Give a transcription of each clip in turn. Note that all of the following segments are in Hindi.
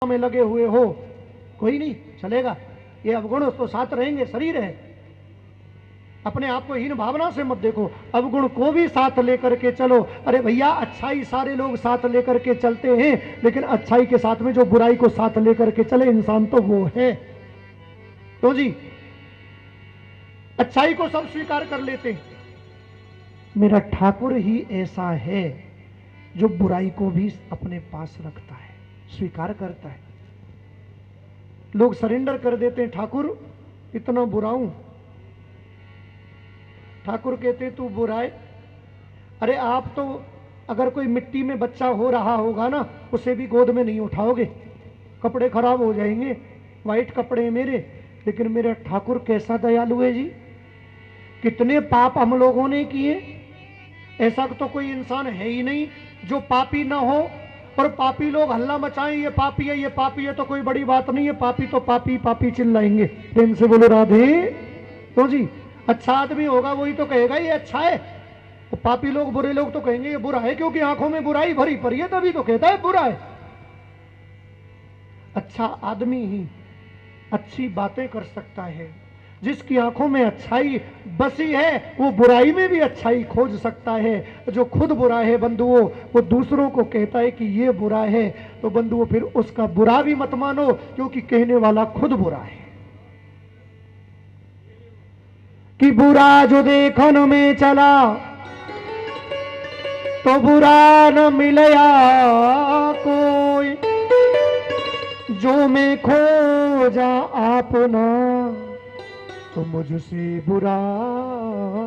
में लगे हुए हो, कोई नहीं चलेगा, ये अवगुण तो साथ रहेंगे, शरीर है। अपने आप को हीन भावना से मत देखो, अवगुण को भी साथ लेकर के चलो। अरे भैया, अच्छाई सारे लोग साथ लेकर के चलते हैं, लेकिन अच्छाई के साथ में जो बुराई को साथ लेकर के चले इंसान तो वो है। तो जी, अच्छाई को सब स्वीकार कर लेते हैं, मेरा ठाकुर ही ऐसा है जो बुराई को भी अपने पास रखता है, स्वीकार करता है। लोग सरेंडर कर देते हैं, ठाकुर इतना बुरा हूं, ठाकुर कहते तू बुरा है। अरे आप तो अगर कोई मिट्टी में बच्चा हो रहा होगा ना, उसे भी गोद में नहीं उठाओगे, कपड़े खराब हो जाएंगे, वाइट कपड़े हैं मेरे। लेकिन मेरा ठाकुर कैसा दयालु है जी, कितने पाप हम लोगों ने किए, ऐसा तो कोई इंसान है ही नहीं जो पापी ना हो। और पापी लोग हल्ला मचाएं, ये पापी है, ये पापी है, तो कोई बड़ी बात नहीं है, पापी तो पापी पापी चिल्लाएंगे। प्रेम से बोलो राधे। तो जी, अच्छा आदमी होगा वही तो कहेगा ये अच्छा है, तो पापी लोग बुरे लोग तो कहेंगे ये बुरा है, क्योंकि आंखों में बुराई भरी पड़ी है, तभी तो कहता है बुरा है। अच्छा आदमी ही अच्छी बातें कर सकता है, जिसकी आंखों में अच्छाई बसी है वो बुराई में भी अच्छाई खोज सकता है। जो खुद बुरा है बंधुओं, वो दूसरों को कहता है कि ये बुरा है, तो बंधुओं फिर उसका बुरा भी मत मानो, क्योंकि कहने वाला खुद बुरा है। कि बुरा जो देखन में चला तो बुरा न मिलया कोई, जो मैं खोजा आपना तो मुझसे बुरा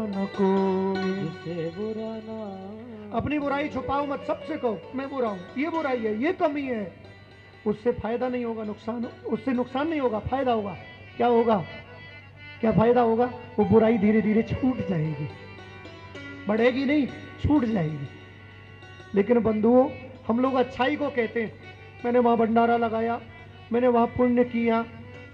न कोई, मुझसे बुरा ना। अपनी बुराई छुपाओ मत, सबसे कहो मैं बुरा हूं, ये बुराई है, ये कमी है। उससे फायदा नहीं होगा, नुकसान, उससे नुकसान नहीं होगा, फायदा होगा। क्या होगा, क्या फायदा होगा? वो बुराई धीरे धीरे छूट जाएगी, बढ़ेगी नहीं, छूट जाएगी। लेकिन बंधुओं, हम लोग अच्छाई को कहते हैं, मैंने वहां भंडारा लगाया, मैंने वहां पुण्य किया,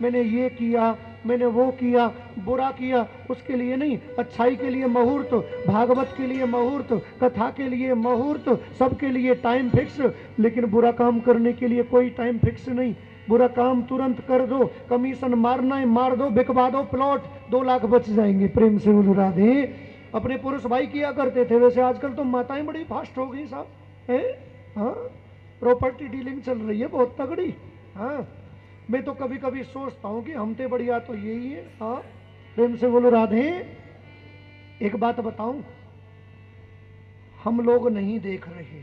मैंने ये किया, मैंने वो किया, बुरा किया, उसके लिए नहीं, अच्छाई के लिए मुहूर्त, भागवत के लिए मुहूर्त, कथा के लिए मुहूर्त, सबके लिए टाइम फिक्स। लेकिन बुरा काम करने के लिए कोई टाइम फिक्स नहीं। बुरा काम तुरंत कर दो, कमीशन मारना है मार दो, बिकवा दो प्लॉट, 2 लाख बच जाएंगे। प्रेम से बोलो राधे। अपने पुरुष भाई किया करते थे, वैसे आजकल तो माताएं बड़ी फास्ट हो गई साहब, है हाँ, प्रॉपर्टी डीलिंग चल रही है बहुत तगड़ी। हाँ, मैं तो कभी कभी सोचता हूँ कि हमसे बढ़िया तो यही है। हाँ, प्रेम से बोलो राधे। एक बात बताऊं, हम लोग नहीं देख रहे,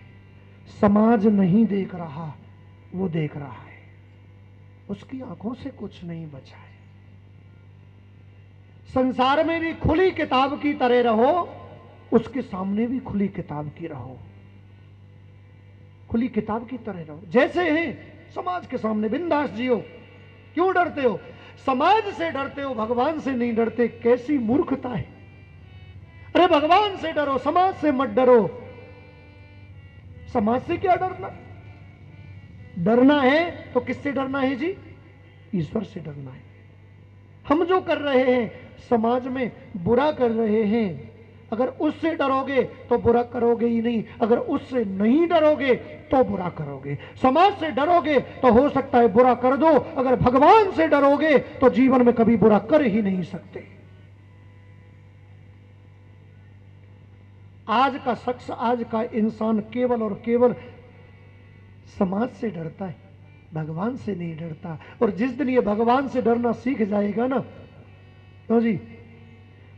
समाज नहीं देख रहा, वो देख रहा है, उसकी आंखों से कुछ नहीं बचा है। संसार में भी खुली किताब की तरह रहो, उसके सामने भी खुली किताब की रहो, खुली किताब की तरह रहो। जैसे हैं समाज के सामने बिंदास जियो। क्यों डरते हो? समाज से डरते हो, भगवान से नहीं डरते। कैसी मूर्खता है। अरे भगवान से डरो, समाज से मत डरो। समाज से क्या डरना? डरना है तो किससे डरना है जी? ईश्वर से डरना है। हम जो कर रहे हैं, समाज में बुरा कर रहे हैं, अगर उससे डरोगे तो बुरा करोगे ही नहीं, अगर उससे नहीं डरोगे तो बुरा करोगे। समाज से डरोगे तो हो सकता है बुरा कर दो, अगर भगवान से डरोगे तो जीवन में कभी बुरा कर ही नहीं सकते। आज का शख्स, आज का इंसान केवल और केवल समाज से डरता है, भगवान से नहीं डरता। और जिस दिन ये भगवान से डरना सीख जाएगा ना, तो जी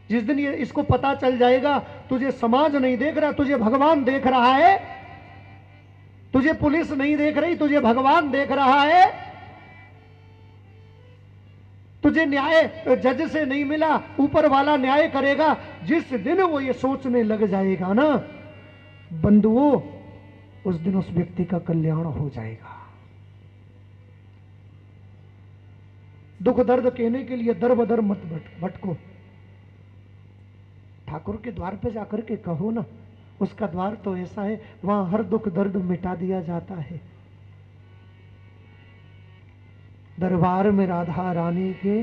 जिस दिन ये इसको पता चल जाएगा तुझे समाज नहीं देख रहा, तुझे भगवान देख रहा है, तुझे पुलिस नहीं देख रही, तुझे भगवान देख रहा है, तुझे न्याय जज से नहीं मिला, ऊपर वाला न्याय करेगा। जिस दिन वो ये सोचने लग जाएगा ना बंधुओं, उस दिन उस व्यक्ति का कल्याण हो जाएगा। दुख दर्द कहने के लिए दर बदर मत भटको, ठाकुर के द्वार पे जाकर के कहो ना, उसका द्वार तो ऐसा है, वहां हर दुख दर्द मिटा दिया जाता है। दरबार में राधा रानी के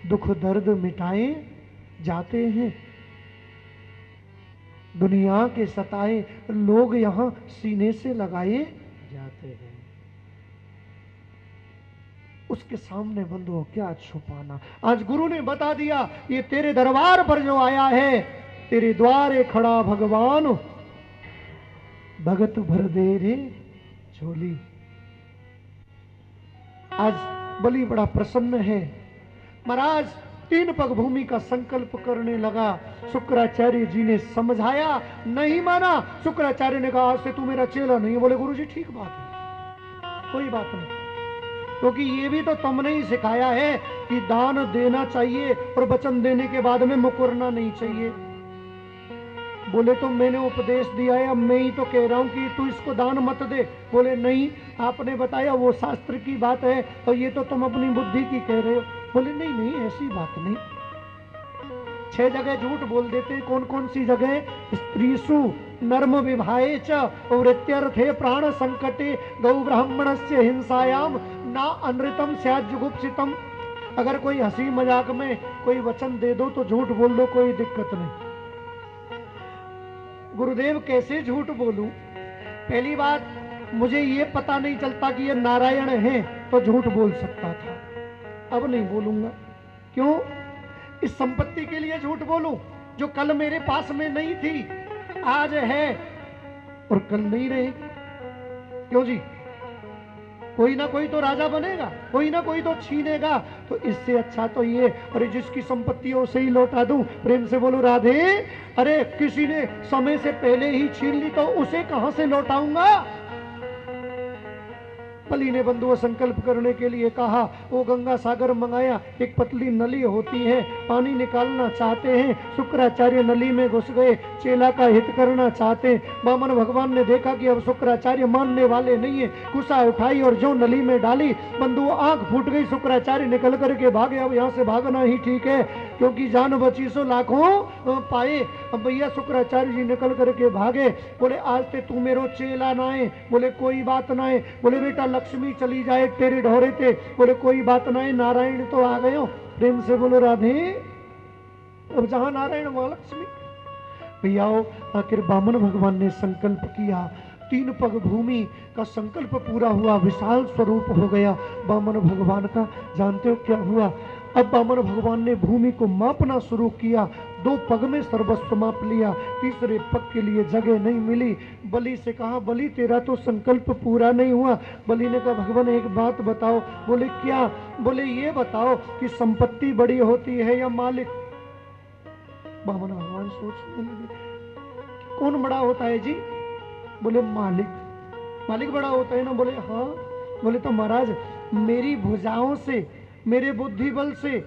दुख दर्द मिटाए जाते हैं। दुनिया के सताए लोग यहां सीने से लगाए जाते हैं। उसके सामने बंधुओं क्या छुपाना। आज गुरु ने बता दिया, ये तेरे दरबार पर जो आया है, तेरे द्वारे खड़ा भगवान, भगत भर दे रे झोली। आज बलि बड़ा प्रसन्न है। महाराज 3 पग भूमि का संकल्प करने लगा। शुक्राचार्य जी ने समझाया, नहीं माना। शुक्राचार्य ने कहा, आज से तू मेरा चेला नहीं। बोले गुरु जी ठीक बात है, कोई बात नहीं, क्योंकि ये भी तो तुमने ही सिखाया है कि दान देना चाहिए और वचन देने के बाद में मुकरना नहीं चाहिए। बोले तो मैंने उपदेश दिया है, अब मैं ही तो कह रहा हूं कि तू इसको दान मत दे। बोले नहीं, आपने बताया वो शास्त्र की बात है और ये तो तुम अपनी बुद्धि की कह रहे हो। बोले नहीं नहीं, ऐसी बात नहीं। 6 जगह झूठ बोल देते। कौन कौन सी जगह? स्त्रीसु नर्म विभाए च वृत्त्यर्थे प्राण संकटे गौ ब्राह्मणस्य हिंसायाम ना अनृतम स्यात् जुगुप्सितम। अगर कोई हंसी मजाक में कोई वचन दे दो तो झूठ बोल दो, कोई दिक्कत नहीं। गुरुदेव कैसे झूठ बोलूं? पहली बात, मुझे ये पता नहीं चलता कि ये नारायण है तो झूठ बोल सकता था, अब नहीं बोलूंगा। क्यों? इस संपत्ति के लिए झूठ बोलूं जो कल मेरे पास में नहीं थी, आज है और कल नहीं रहेगी। क्यों जी? कोई ना कोई तो राजा बनेगा, कोई ना कोई तो छीनेगा। तो इससे अच्छा तो ये, अरे जिसकी संपत्ति हो उसे ही लौटा दूं। प्रेम से बोलो राधे। अरे किसी ने समय से पहले ही छीन ली तो उसे कहां से लौटाऊंगा? बलि ने बंधुओं संकल्प करने के लिए कहा। वो गंगा सागर मंगाया। एक पतली नली होती है, पानी निकालना चाहते हैं। शुक्राचार्य नली में घुस गए, चेला का हित करना चाहते। वामन भगवान ने देखा कि अब शुक्राचार्य मानने वाले नहीं है, कुशा उठाई और जो नली में डाली, बंधुओं आंख फूट गई। शुक्राचार्य निकल करके भागे। अब यहाँ से भागना ही ठीक है, क्योंकि जान बची सो लाखों पाए। अब भैया शुक्राचार्य जी निकल करके भागे। बोले आज से तू मेरो चेला ना है। बोले कोई बात ना है। बोले बेटा लक्ष्मी चली जाए तेरे ढोरे थे। बोले कोई बात ना है, नारायण तो आ गए हो। प्रेम से बोलो राधे। अब जहां नारायण वहां लक्ष्मी। भैया आखिर वामन भगवान ने संकल्प किया, 3 पग भूमि का संकल्प पूरा हुआ, विशाल स्वरूप हो गया वामन भगवान का। जानते हो क्या हुआ? अब वामन भगवान ने भूमि को मापना शुरू किया। 2 पग में सर्वस्व माप लिया, तीसरे पग के लिए जगह नहीं मिली। बलि से कहा, बलि तेरा तो संकल्प पूरा नहीं हुआ। बलि ने कहा, भगवान एक बात बताओ। बोले क्या? बोले ये बताओ कि संपत्ति बड़ी होती है या मालिक? वामन भगवान सोचने लगे, कौन बड़ा होता है जी? बोले मालिक। मालिक बड़ा होता है ना? बोले हाँ। बोले तो महाराज मेरी भुजाओं से, मेरे बुद्धि बल से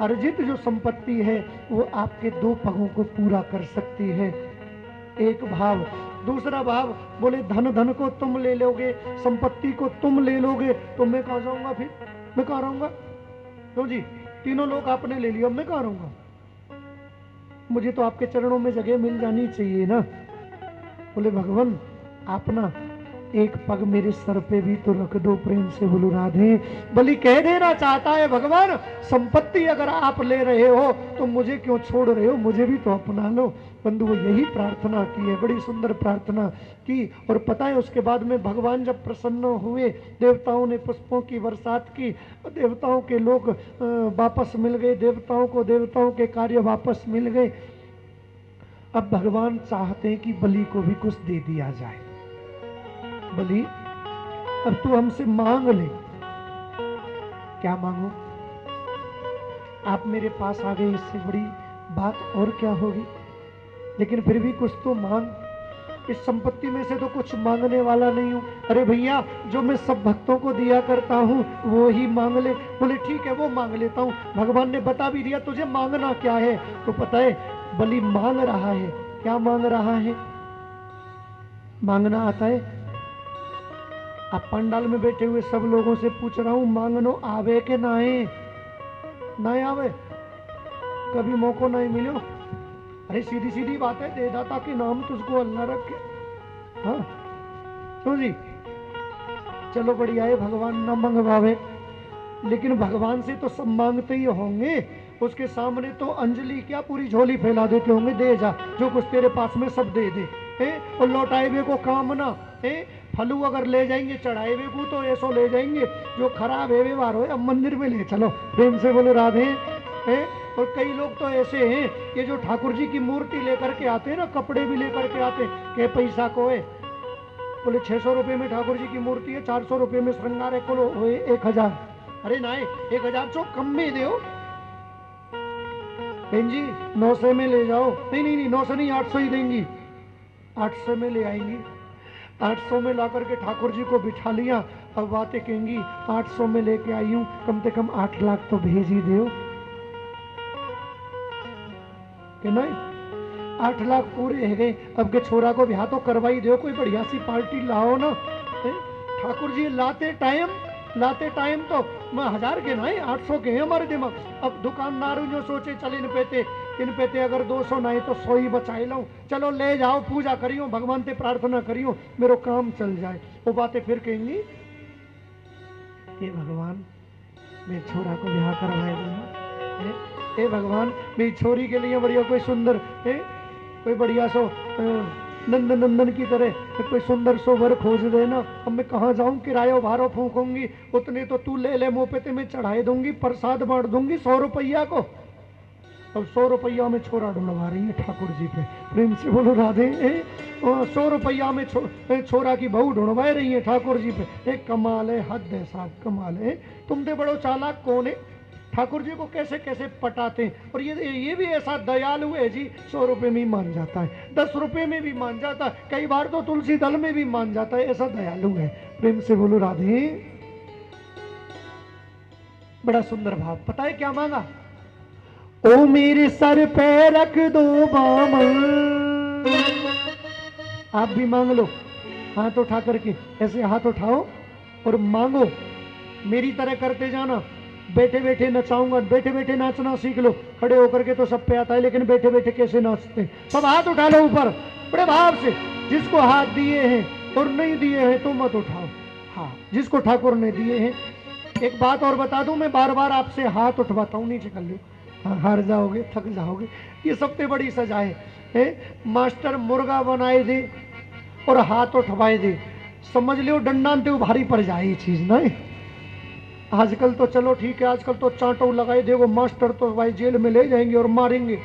अर्जित जो संपत्ति है वो आपके 2 पगों को पूरा कर सकती है। एक भाव। दूसरा भाव, बोले धन धन को तुम ले लोगे, संपत्ति को तुम ले लोगे तो मैं कहाँ जाऊंगा? फिर मैं कहाँ रहूंगा? क्यों जी? तीनों लोग आपने ले लिया, मैं कहाँ रहूंगा? मुझे तो आपके चरणों में जगह मिल जानी चाहिए ना। बोले भगवान आप ना एक पग मेरे सर पे भी तो रख दो। प्रेम से बोलो राधे। बलि कह देना चाहता है, भगवान संपत्ति अगर आप ले रहे हो तो मुझे क्यों छोड़ रहे हो? मुझे भी तो अपना लो। बंधु वो यही प्रार्थना की है, बड़ी सुंदर प्रार्थना की। और पता है उसके बाद में भगवान जब प्रसन्न हुए, देवताओं ने पुष्पों की बरसात की, देवताओं के लोग वापस मिल गए, देवताओं को देवताओं के कार्य वापस मिल गए। अब भगवान चाहते हैं कि बलि को भी कुछ दे दिया जाए। बलि अब तू हमसे मांग ले। क्या मांगो? आप मेरे पास आ गए, इससे बड़ी बात और क्या होगी? लेकिन फिर भी कुछ तो मांग। इस संपत्ति में से तो कुछ मांगने वाला नहीं हूं। अरे भैया जो मैं सब भक्तों को दिया करता हूं वो ही मांग ले। बोले ठीक है वो मांग लेता हूं। भगवान ने बता भी दिया तुझे मांगना क्या है। तो पता है बलि मांग रहा है। क्या मांग रहा है? मांगना आता है? आप पंडाल में बैठे हुए सब लोगों से पूछ रहा हूं, मांगनो आवे के ना आवे? कभी मौको नहीं मिलो? अरे सीधी सीधी बात है, दे दाता के नाम तुझको अल्लाह रखे। हाँ क्यों जी? चलो बढ़िया है, भगवान न मंगवावे, लेकिन भगवान से तो सब मांगते ही होंगे। उसके सामने तो अंजलि क्या पूरी झोली फैला देते होंगे, दे जा जो कुछ तेरे पास में सब दे दे। और लौटाए हुए को काम ना है। फलू अगर ले जाएंगे चढ़ाए हुए को तो ऐसो ले जाएंगे, जो खराब है व्यवहार हो अब मंदिर में ले चलो। प्रेम से बोलो राधे हैं। और कई लोग तो ऐसे हैं, ये जो ठाकुर जी की मूर्ति लेकर के आते हैं ना, कपड़े भी लेकर के आते हैं, के पैसा को है, बोले 600 रुपये में ठाकुर जी की मूर्ति है, 400 रुपये में श्रृंगार है, को 1000। अरे ना 1000 चो कम में दो बहन जी, 900 में ले जाओ। नहीं नहीं नहीं 900 नहीं 800 ही देंगी, 800 में ले आएंगी। 800 में ला करके ठाकुर जी को बिठा लिया, अब बातें कहेंगी 800 में लेके आई हूं, कम से कम 8 लाख तो भेज ही दो कि नहीं। 8 लाख पूरे है गए, अब के छोरा को ब्याह तो करवाई दो, कोई बढ़िया सी पार्टी लाओ ना। ठाकुर जी लाते टाइम तो मैं 1000 के नहीं 800 के हैं हमारे दिमाग। अब दुकानदार जो सोचे चल इन पे अगर 200 नहीं तो 100 ही बचाए लो, चलो ले जाओ, पूजा करियो, भगवान से प्रार्थना करियो, मेरो काम चल जाए। वो बातें फिर कहेंगी हे भगवान मेरे छोरा को ब्याह करवाए देना, हे भगवान मेरी छोरी के लिए बढ़िया कोई सुंदर कोई बढ़िया सो नंदन की तरह कोई सुंदर सो वर खोज देना। अब मैं कहाँ जाऊं, किराया भारो फूकूंगी, उतने तो तू ले मुँह पे मैं चढ़ाई दूंगी, प्रसाद बांट दूंगी 100 रुपया को। अब 100 रुपया में छोरा ढूंढवा रही है ठाकुर जी पे। प्रेम से बोलो राधे। 100 रुपया में छोरा की बहू ढूंढवा रही है ठाकुर जी पे। एक कमाल है, हद है साहब, कमाल है। तुमसे बड़ो चालाक कौन है? ठाकुर जी को कैसे कैसे पटाते हैं। और ये भी ऐसा दयालु है जी, 100 रुपये में ही मान जाता है, 10 रुपये में भी मान जाता है, कई बार तो तुलसी दल में भी मान जाता है, ऐसा दयालु है। प्रेम से बोलो राधे। बड़ा सुंदर भाव। पता है क्या मांगा? ओ मेरे सर पे रख दो बामन। आप भी मांग लो, हाथ उठा करके ऐसे हाथ उठाओ और मांगो। मेरी तरह करते जाना, बैठे बैठे नचाऊंगा, बैठे बैठे नाचना सीख लो। खड़े होकर के तो सब पे आता है, लेकिन बैठे बैठे कैसे नाचते। सब हाथ उठा लो ऊपर बड़े भाव से। जिसको हाथ दिए हैं और नहीं दिए हैं तो मत उठाओ। हाँ, जिसको ठाकुर ने दिए हैं। एक बात और बता दूं, मैं बार बार आपसे हाथ उठवाता हूँ, नीचे कर लो। हाँ, हार जाओगे, थक जाओगे। ये सबसे बड़ी सजा है। मास्टर मुर्गा बनाए दे और हाथ उठवाए दे, समझ लो डंडा ते भारी पड़ जाए ये चीज नहीं। आजकल तो चलो ठीक है, आजकल तो चांटो लगाए देखो, मास्टर तो भाई जेल में ले जाएंगे और मारेंगे।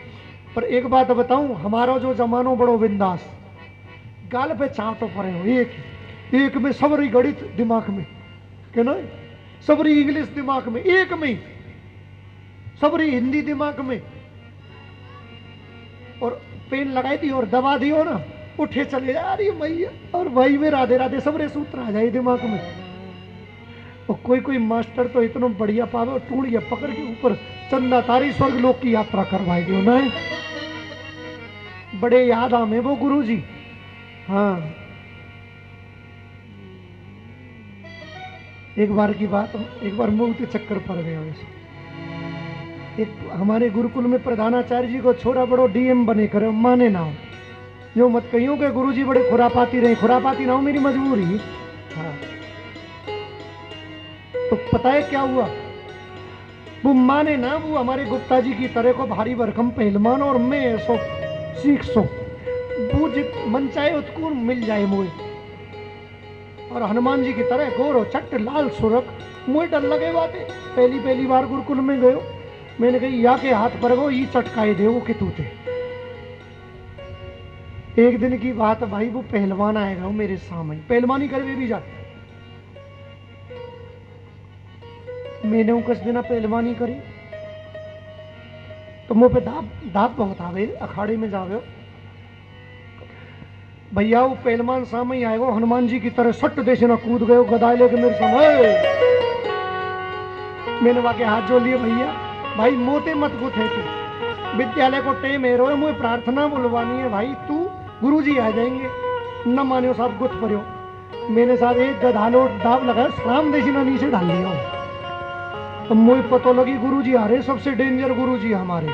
पर एक बात बताऊं, हमारा जो जमानो बड़ो बिंदास, गाल पे चांटो पड़े हो, एक में सबरी गणित दिमाग में के ना, सबरी इंग्लिश दिमाग में, एक में सबरी हिंदी दिमाग में, और पेन लगाई दी और दबा दियो ना, उठे चले जा रही मैया, और वही में राधे राधे सबरे सूत्र आ जाए दिमाग में। और कोई मास्टर तो इतना बढ़िया पावे और टूड़िया पकड़ के ऊपर चंदा तारी स्वर्ग लोक की यात्रा करवाई दियो ना। बड़े याद आमे वो गुरु जी। हाँ, एक बार की बात, एक बार मुंह चक्कर पड़ गया वैसे। एक हमारे गुरुकुल में प्रधानाचार्य जी को छोरा बड़ो डीएम बने करे, माने ना हो, जो मत कहियो कि गुरु जी बड़े खुरापाती रहे, खुरापाती ना हो मेरी मजबूरी। हाँ, तो पता है क्या हुआ, वो माने ना, वो हमारे गुप्ता जी की तरह को भारी भरकम पहलवान और मैं ऐसो सीख सो, वो जित मन चाहे उत्कुर मिल जाए मुझे, और हनुमान जी की तरह गोरो चट्ट लाल सुरख, मुझे डर लगे बातें। पहली बार गुरुकुल में गयो, मैंने कही या के हाथ पर गो ये चटकाए दे वो कि तूते। एक दिन की बात भाई, वो पहलवान आएगा वो मेरे सामने, पहलवानी करे भी जा, मैंने कुछ दिन पहलवानी करी तो मुंह पे दाप बहुत आवे, अखाड़े में जावे भैया, वो पहलवान सामने आएगा हनुमान जी की तरह सट देश ना कूद गए गदाई लेके मेरे सामने। मैंने वाके हाथ जोड़ लिए, भैया भाई मोते मत गुथ है तू, विद्यालय को टेम है रो, मुझे प्रार्थना बुलवानी है भाई, तू गुरुजी आ जाएंगे, न मानियो साहब गुथ पड़ो। मैंने साहब एक गधालो दाब लगाया, राम देशी ना नीचे डाल लिया। तो मुझे पता लगी गुरुजी आ रहे, सबसे डेंजर गुरुजी हमारे।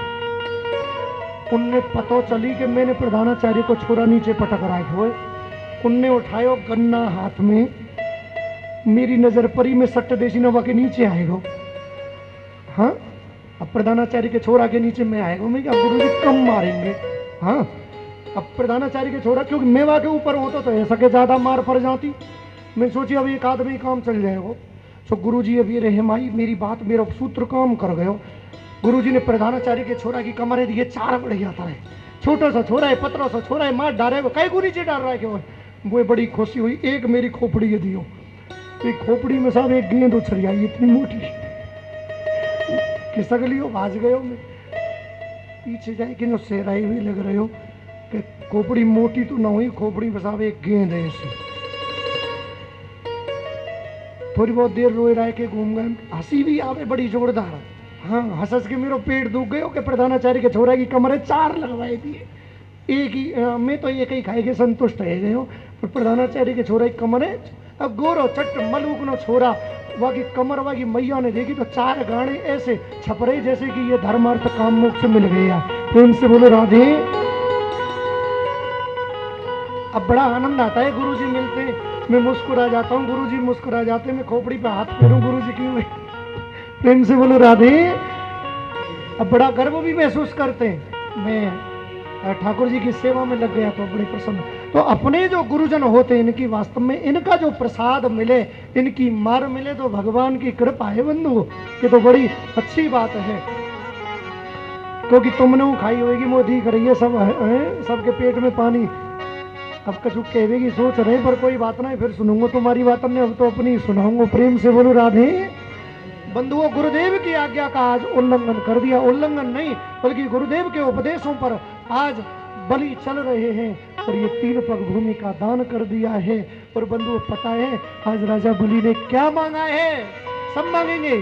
उनने पता चली कि मैंने प्रधानाचार्य को छोरा नीचे पटक रहा हुए, उनने उठायो गन्ना हाथ में, मेरी नजर परी में सट्ट देशी नवा के नीचे आएगा। हाँ, अब प्रधानाचार्य के छोरा के नीचे मैं आएगा, मैं क्या गुरुजी कम मारेंगे। हाँ, अब प्रधानाचार्य के छोरा, क्योंकि मेवा के ऊपर होता तो ऐसा के ज्यादा मार पड़ जाती, मैं सोची अब एक आदमी काम चल जाएगा। तो गुरुजी अभी रहे माई मेरी बात मेरा सूत्र काम कर गयो। गुरुजी ने प्रधानाचार्य के छोरा की कमरे दिए 4 बढ़िया था। छोटा सा छोरा है, पतला सा छोरा है, मार डारे कई गुरु जी डाल रहा है कि वो बड़ी खुशी हुई। एक मेरी खोपड़ी ये दियो, एक खोपड़ी में साहब एक गेंद उछल आई इतनी मोटी, खिसक लियो भाज गयो। मैं पीछे जाए कि नो सेराई हुई लग रहे हो कि खोपड़ी मोटी तो ना हुई, खोपड़ी में साहब एक गेंद है ऐसी। थोड़ी बहुत देर रोए रहे के घूम गए, हंसी भी आवे बड़ी जोरदार। हाँ हंस के मेरा पेट दुख गयो कि प्रधानाचार्य के छोरा की कमरे 4 लगवाए दिए। एक ही मैं तो एक ही खाए के संतुष्ट रह गए हो, पर प्रधानाचार्य के छोरा की कमरे अब गोरो चट मलूक नो छोरा वहाँ की कमर वहाँ की मैया ने देखी तो 4 गाने ऐसे छप रहे जैसे कि ये धर्मार्थ काम मोक्ष मिल गया। प्रेम से बोलो राधे। अब बड़ा आनंद आता है गुरुजी मिलते, मैं मुस्कुरा जाता हूँ, गुरुजी मुस्कुरा जाते, मैं खोपड़ी पे हाथ फेरूं गुरुजी की। प्रेम से बोलो राधे। अब बड़ा गर्व भी महसूस करते हैं। मैं ठाकुर जी की सेवा में लग गया तो बड़े प्रसन्न। तो अपने जो गुरुजन होते हैं इनकी वास्तव में इनका जो प्रसाद मिले, इनकी मार मिले तो भगवान की कृपा है बंधु, ये तो बड़ी अच्छी बात है। क्योंकि तुमने वो खाई होगी मोदी करिए सब है, सबके पेट में पानी। अब कछु कहवे की सोच रहे पर कोई बात नहीं, फिर सुनूंगा तुम्हारी बात नहीं, अब तो अपनी सुनाऊंगा। प्रेम से बोलो राधे। बंधुओं गुरुदेव की आज्ञा का आज उल्लंघन कर दिया, उल्लंघन नहीं बल्कि गुरुदेव के उपदेशों पर आज बलि चल रहे हैं और ये 3 पग भूमि का दान कर दिया है। और बंधुओं पता है आज राजा बलि ने क्या मांगा है? सब मांगेंगे।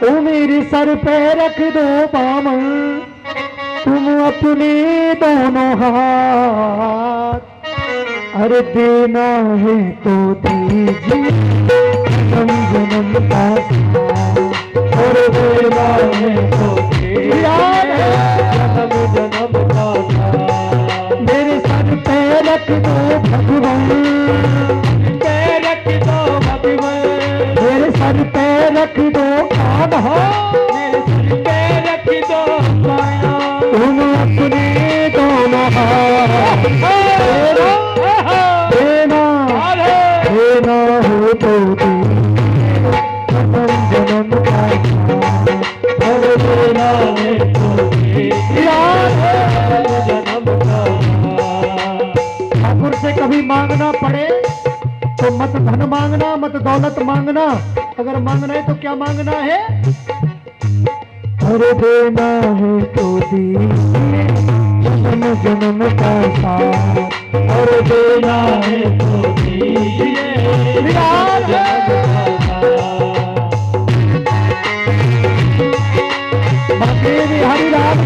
ओ मेरे सर पे रख दो बामन तुम अपने दोनों हाथ, अरे देना है तो दीजिए जन्म का, और देना है तो जन्म का। मेरे सर पे रख दो भगवान, पे रख दो भगवान, मेरे सर पे रख दो कान्हा, मेरे सर पे रख दो कान्हा, तुम अपने दोनों हाथ देना हो तो जन्म का, और देना है तो जन्म का। ठाकुर से कभी मांगना पड़े तो मत धन मांगना, मत दौलत मांगना। अगर मांगना है तो क्या मांगना है? और देना है तो दीजिए जन्म का साथ, और देना है तो दीजिए जन्म का साथ। देवी हरि राम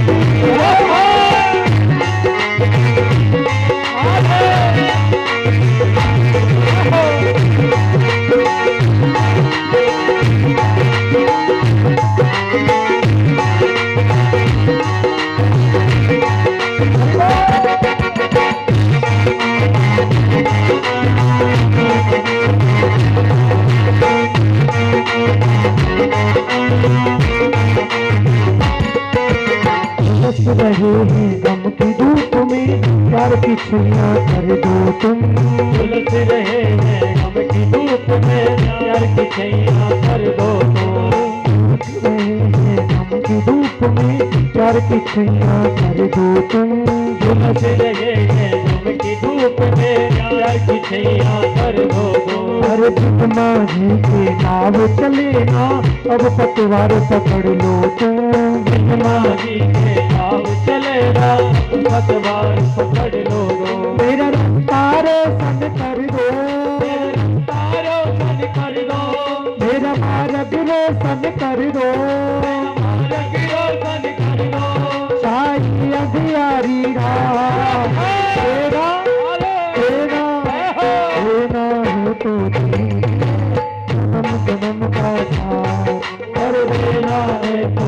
रहे हैं गम की धूप में, प्यार की छुइयां कर दो तुम। उलझ रहे हैं गम की धूप में, प्यार की छुइयां कर दो तुम। रहे हैं गम की धूप में, प्यार की छुइयां कर दो तुम। उलझ रहे हैं गम की धूप में, प्यार की छुइयां कर दो तुम। अरे जितना जी के नाव चले ना, अब पतवार पकड़ लो तुम। जितना जी के नाव चलेगा पतवार पकड़ लो। मेरा रफ्तार सन कर दो, मेरा रफ्तार सन कर दो, मेरा मार्ग सन कर दो, मार्ग सन कर दो। साई अंधियारी रात तेरा तेरा तेरा हो तो जन्म का साथ, और देना है तो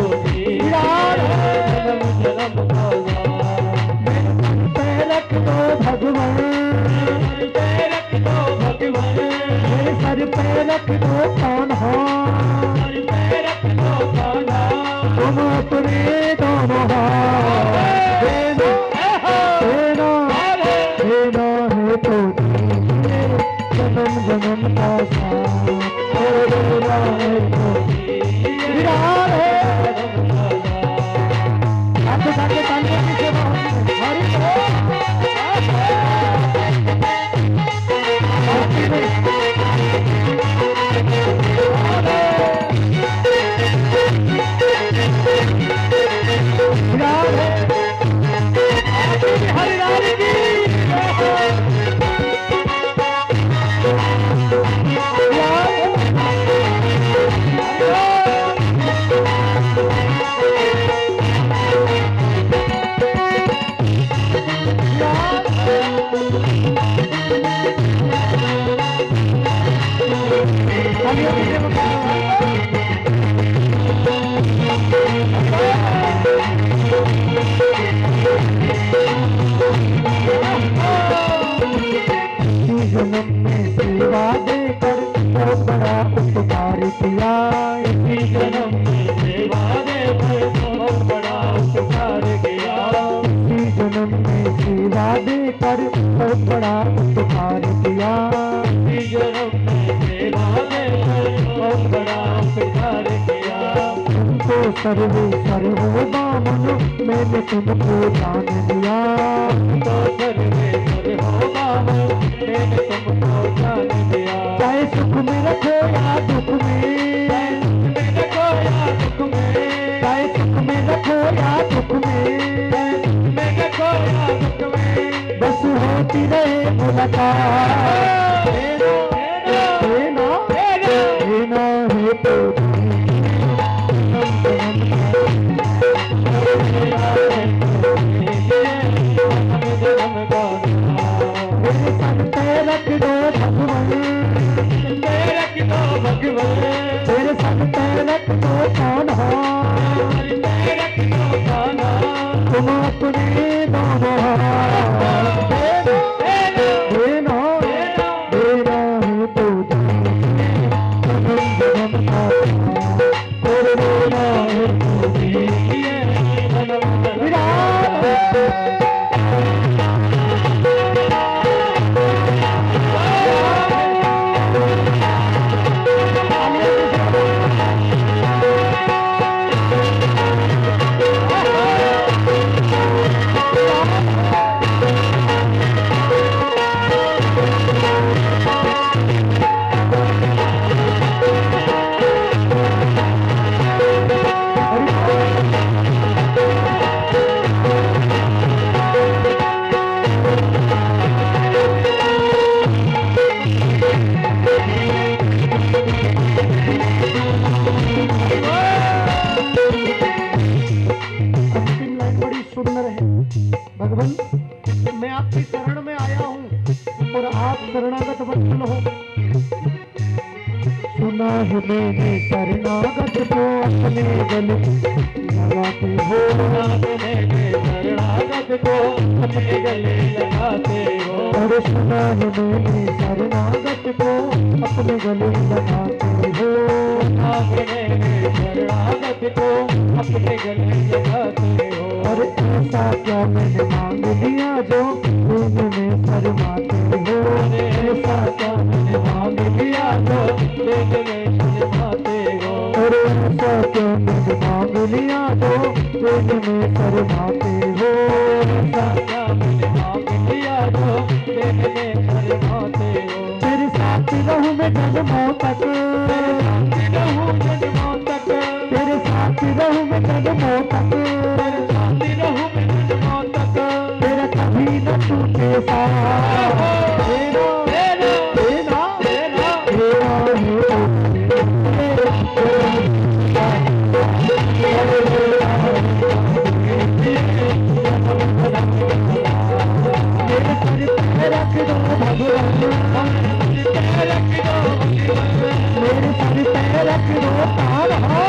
रख दो कान्हा, रख दो कान्हा, इस जन्म में सेवा दे कर बहुत बड़ा उपकार किया। इस जन्म में सेवा दे कर बहुत बड़ा उपकार किया। इस जन्म में सेवा दे कर बहुत बड़ा उपकार किया। तुमको सर्वे सर्वो बामन मैंने तुमको जान दिया। तो सर्वे सर्वो बामन मैंने तुमको जान दिया। चाहे सुख में रखो या दुख में, रखो या दुख में, चाहे सुख में रखो या दुख में, रखो या दुख में, बस होती रहे मुलाकात। देना देना है तो मेरे सर पे रख दो भगवान, रख दो भगवान, तेरे सर पे रख दो कान्हा, रख दो कान्हा, तुम अपने दोनों हाथ देना देना देना है तो देना है भगवान, मैं आपकी शरण में आया हूँ और आप शरणागत वत्सल हो। सुना है मैंने शरणागत को अपने गले लगाते हो। शरणागत को अपने गले लगाते हो। और सुना है मैंने शरणागत को अपने गले लगाते हो। शरणागत को अपने गले लगाते हो। और ऐसा क्या मैंने मांग लिया जो तुम में शर्माते हो। ऐसा क्या मैंने मांग लिया जो तुम में शर्माते हो। और ऐसा क्या मैंने मांग लिया जो तुम में शर्माते हो। ऐसा क्या मैंने मांग लिया जो तुम में शर्माते हो। तेरे साथ रहूं मैं जन्मों तक, रहूं जन्मों तक, तेरे साथ रहूं मैं जन्मों तक, रहूं मैं जन्मों तक, तेरा कभी न टूटे साथ। देना देना देना देना मेरे सर पे रख दो भगवान, रख दो मेरे सर पे रख दो कान्हा,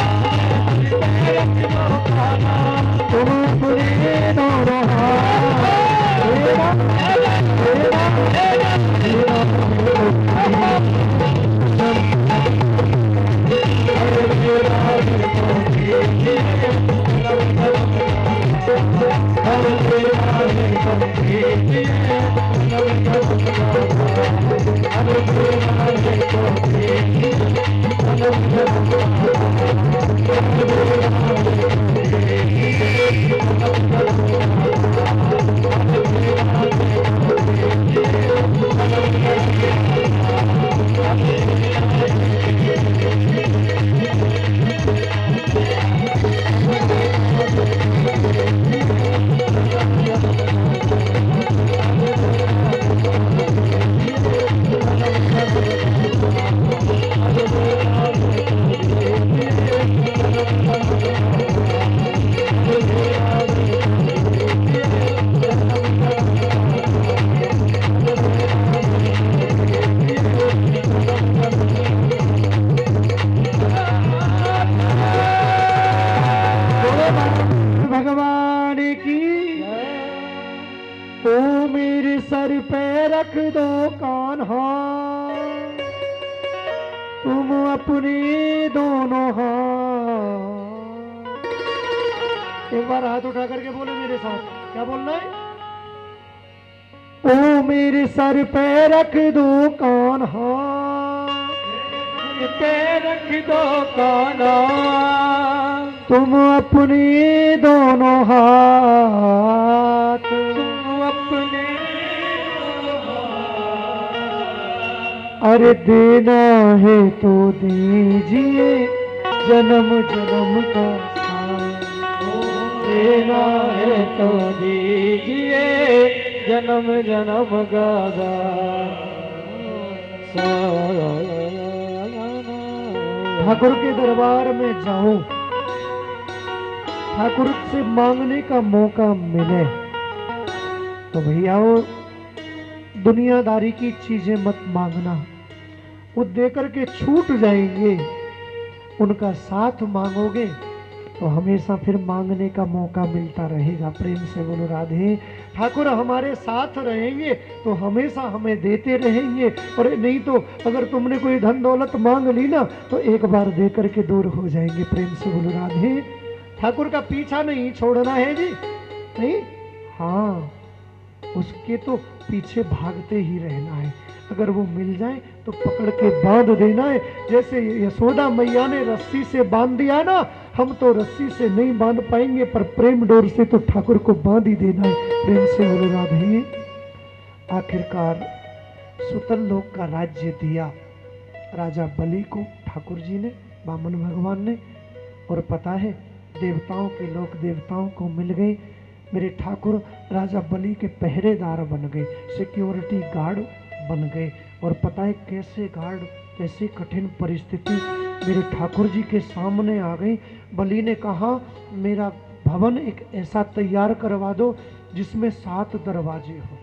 रख दो कान्हा, तुम अपने दोनों हाथ देना देना रख दो कान्हा, तुम अपने दोनों हाथ। एक बार हाथ उठा करके बोले मेरे साथ, क्या बोलना है? ओ मेरे सर पे रख दो कान्हा, पे रख दो कान्हा, तुम अपने दोनों हाथ, तुम अपने अरे देना है तो दीजिए जन्म जन्म का साथ, देना है तो दीजिए जन्म जन्म का साथ। ठाकुर के दरबार में जाऊं, ठाकुर से मांगने का मौका मिले तो भैया वो दुनियादारी की चीजें मत मांगना, वो देकर के छूट जाएंगे। उनका साथ मांगोगे तो हमेशा फिर मांगने का मौका मिलता रहेगा। प्रेम से बोलो राधे। ठाकुर हमारे साथ रहेंगे तो हमेशा हमें देते रहेंगे, और नहीं तो अगर तुमने कोई धन दौलत मांग ली ना तो एक बार दे करके दूर हो जाएंगे। प्रेम से बोलो राधे। ठाकुर का पीछा नहीं छोड़ना है जी, नहीं, हाँ, उसके तो पीछे भागते ही रहना है। अगर वो मिल जाए तो पकड़ के बांध देना है। जैसे यशोदा मैया ने रस्सी से बांध दिया ना, हम तो रस्सी से नहीं बांध पाएंगे पर प्रेम डोर से तो ठाकुर को बांध ही देना है। प्रेम से बोलो राधे। आखिरकार सुतन लोक का राज्य दिया राजा बलि को ठाकुर जी ने, वामन भगवान ने, और पता है देवताओं के लोक देवताओं को मिल गए। मेरे ठाकुर राजा बलि के पहरेदार बन गए, सिक्योरिटी गार्ड बन गए। और पता है कैसे गार्ड, कैसे कठिन परिस्थिति मेरे ठाकुर जी के सामने आ गई। बलि ने कहा मेरा भवन एक ऐसा तैयार करवा दो जिसमें 7 दरवाजे हो।